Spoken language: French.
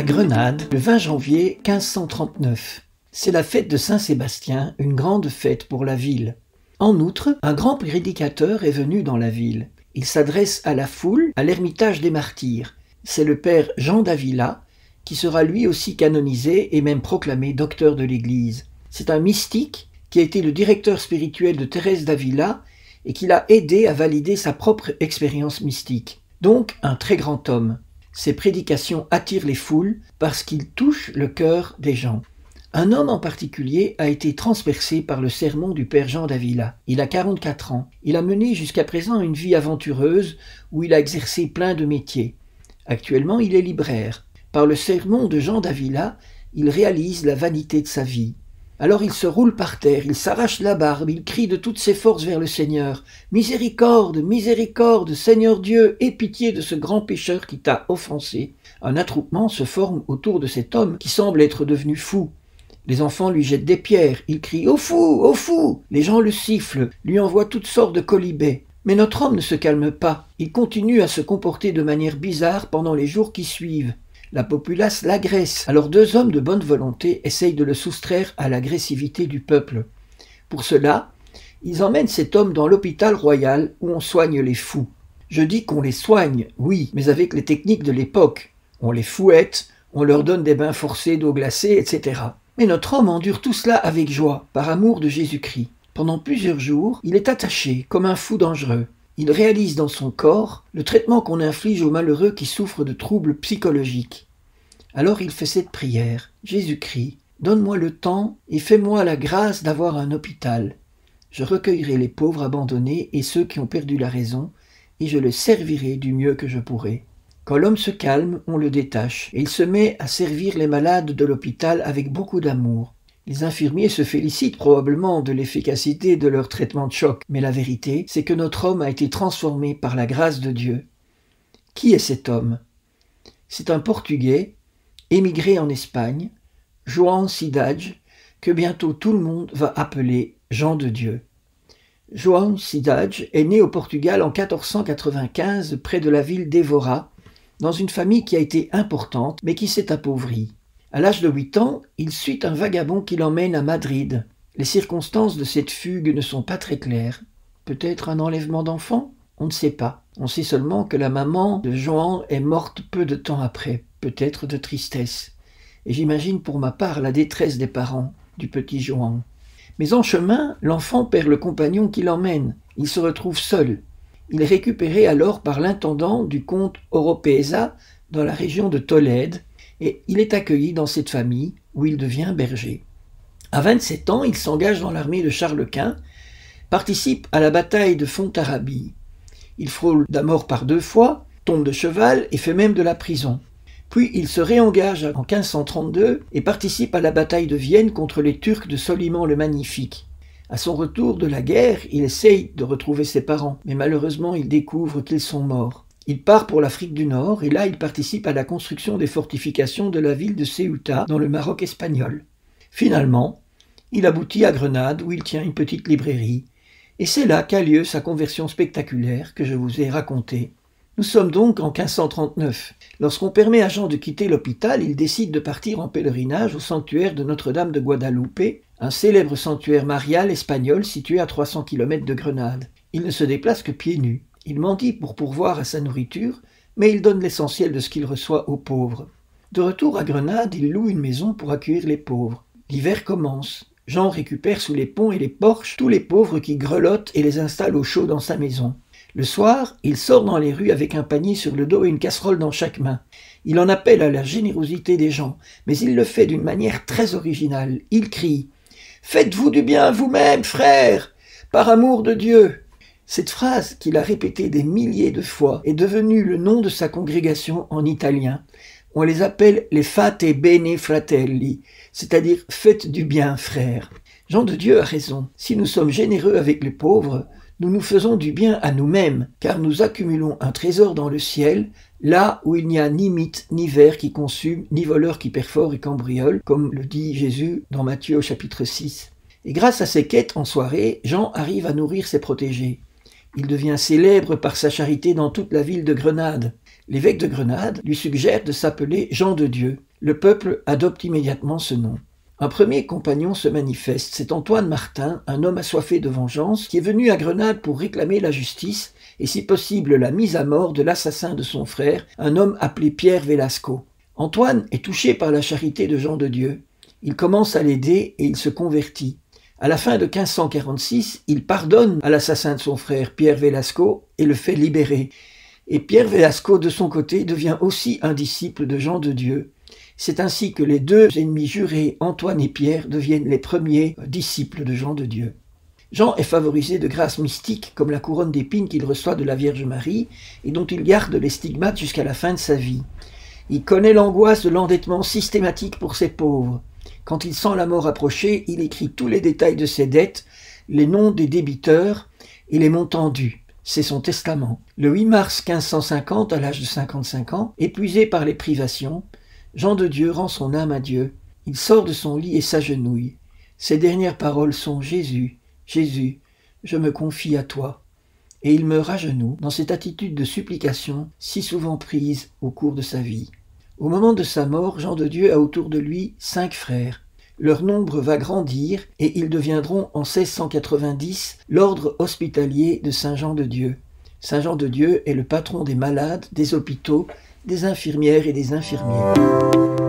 Grenade, le 20 janvier 1539. C'est la fête de Saint-Sébastien, une grande fête pour la ville. En outre, un grand prédicateur est venu dans la ville. Il s'adresse à la foule à l'ermitage des martyrs. C'est le père Jean d'Avila, qui sera lui aussi canonisé et même proclamé docteur de l'Église. C'est un mystique qui a été le directeur spirituel de Thérèse d'Avila et qui l'a aidé à valider sa propre expérience mystique. Donc un très grand homme. Ses prédications attirent les foules parce qu'il touche le cœur des gens. Un homme en particulier a été transpercé par le sermon du père Jean d'Avila. Il a 44 ans. Il a mené jusqu'à présent une vie aventureuse où il a exercé plein de métiers. Actuellement, il est libraire. Par le sermon de Jean d'Avila, il réalise la vanité de sa vie. Alors il se roule par terre, il s'arrache la barbe, il crie de toutes ses forces vers le Seigneur. « Miséricorde, miséricorde, Seigneur Dieu, aie pitié de ce grand pécheur qui t'a offensé. » Un attroupement se forme autour de cet homme qui semble être devenu fou. Les enfants lui jettent des pierres, il crie « Au fou, au fou !» Les gens le sifflent, lui envoient toutes sortes de colibets. Mais notre homme ne se calme pas, il continue à se comporter de manière bizarre pendant les jours qui suivent. La populace l'agresse, alors deux hommes de bonne volonté essayent de le soustraire à l'agressivité du peuple. Pour cela, ils emmènent cet homme dans l'hôpital royal où on soigne les fous. Je dis qu'on les soigne, oui, mais avec les techniques de l'époque. On les fouette, on leur donne des bains forcés d'eau glacée, etc. Mais notre homme endure tout cela avec joie, par amour de Jésus-Christ. Pendant plusieurs jours, il est attaché, comme un fou dangereux. Il réalise dans son corps le traitement qu'on inflige aux malheureux qui souffrent de troubles psychologiques. Alors il fait cette prière. « Jésus-Christ, donne-moi le temps et fais-moi la grâce d'avoir un hôpital. Je recueillerai les pauvres abandonnés et ceux qui ont perdu la raison, et je les servirai du mieux que je pourrai. » Quand l'homme se calme, on le détache, et il se met à servir les malades de l'hôpital avec beaucoup d'amour. Les infirmiers se félicitent probablement de l'efficacité de leur traitement de choc, mais la vérité, c'est que notre homme a été transformé par la grâce de Dieu. Qui est cet homme? C'est un Portugais, émigré en Espagne, João Cidade, que bientôt tout le monde va appeler Jean de Dieu. João Cidade est né au Portugal en 1495 près de la ville d'Evora, dans une famille qui a été importante mais qui s'est appauvrie. À l'âge de 8 ans, il suit un vagabond qui l'emmène à Madrid. Les circonstances de cette fugue ne sont pas très claires. Peut-être un enlèvement d'enfant? On ne sait pas. On sait seulement que la maman de João est morte peu de temps après, peut-être de tristesse. Et j'imagine pour ma part la détresse des parents du petit João. Mais en chemin, l'enfant perd le compagnon qui l'emmène. Il se retrouve seul. Il est récupéré alors par l'intendant du comte Oropesa dans la région de Tolède, et il est accueilli dans cette famille où il devient berger. À 27 ans, il s'engage dans l'armée de Charles Quint, participe à la bataille de Fontarabie. Il frôle la mort par 2 fois, tombe de cheval et fait même de la prison. Puis il se réengage en 1532 et participe à la bataille de Vienne contre les Turcs de Soliman le Magnifique. À son retour de la guerre, il essaye de retrouver ses parents, mais malheureusement il découvre qu'ils sont morts. Il part pour l'Afrique du Nord et là il participe à la construction des fortifications de la ville de Ceuta dans le Maroc espagnol. Finalement, il aboutit à Grenade où il tient une petite librairie. Et c'est là qu'a lieu sa conversion spectaculaire que je vous ai racontée. Nous sommes donc en 1539. Lorsqu'on permet à Jean de quitter l'hôpital, il décide de partir en pèlerinage au sanctuaire de Notre-Dame de Guadalupe, un célèbre sanctuaire marial espagnol situé à 300 km de Grenade. Il ne se déplace que pieds nus. Il mendie pour pourvoir à sa nourriture, mais il donne l'essentiel de ce qu'il reçoit aux pauvres. De retour à Grenade, il loue une maison pour accueillir les pauvres. L'hiver commence. Jean récupère sous les ponts et les porches tous les pauvres qui grelottent et les installe au chaud dans sa maison. Le soir, il sort dans les rues avec un panier sur le dos et une casserole dans chaque main. Il en appelle à la générosité des gens, mais il le fait d'une manière très originale. Il crie « Faites-vous du bien à vous-même, frères, par amour de Dieu !» Cette phrase, qu'il a répétée des milliers de fois, est devenue le nom de sa congrégation en italien. On les appelle les Fate Bene Fratelli, c'est-à-dire « Faites du bien, frères ». Jean de Dieu a raison. Si nous sommes généreux avec les pauvres, nous nous faisons du bien à nous-mêmes, car nous accumulons un trésor dans le ciel, là où il n'y a ni mythe, ni ver qui consume, ni voleur qui perfore et cambriole, comme le dit Jésus dans Matthieu au chapitre 6. Et grâce à ses quêtes en soirée, Jean arrive à nourrir ses protégés. Il devient célèbre par sa charité dans toute la ville de Grenade. L'évêque de Grenade lui suggère de s'appeler Jean de Dieu. Le peuple adopte immédiatement ce nom. Un premier compagnon se manifeste, c'est Antoine Martin, un homme assoiffé de vengeance, qui est venu à Grenade pour réclamer la justice et si possible la mise à mort de l'assassin de son frère, un homme appelé Pierre Velasco. Antoine est touché par la charité de Jean de Dieu. Il commence à l'aider et il se convertit. À la fin de 1546, il pardonne à l'assassin de son frère, Pierre Velasco, et le fait libérer. Et Pierre Velasco, de son côté, devient aussi un disciple de Jean de Dieu. C'est ainsi que les deux ennemis jurés, Antoine et Pierre, deviennent les premiers disciples de Jean de Dieu. Jean est favorisé de grâces mystiques comme la couronne d'épines qu'il reçoit de la Vierge Marie et dont il garde les stigmates jusqu'à la fin de sa vie. Il connaît l'angoisse de l'endettement systématique pour ses pauvres. Quand il sent la mort approcher, il écrit tous les détails de ses dettes, les noms des débiteurs et les montants dus. C'est son testament. Le 8 mars 1550, à l'âge de 55 ans, épuisé par les privations, Jean de Dieu rend son âme à Dieu. Il sort de son lit et s'agenouille. Ses dernières paroles sont « Jésus, Jésus, je me confie à toi ». Et il meurt à genoux dans cette attitude de supplication si souvent prise au cours de sa vie. Au moment de sa mort, Jean de Dieu a autour de lui 5 frères. Leur nombre va grandir et ils deviendront en 1690 l'ordre hospitalier de Saint Jean de Dieu. Saint Jean de Dieu est le patron des malades, des hôpitaux, des infirmières et des infirmiers.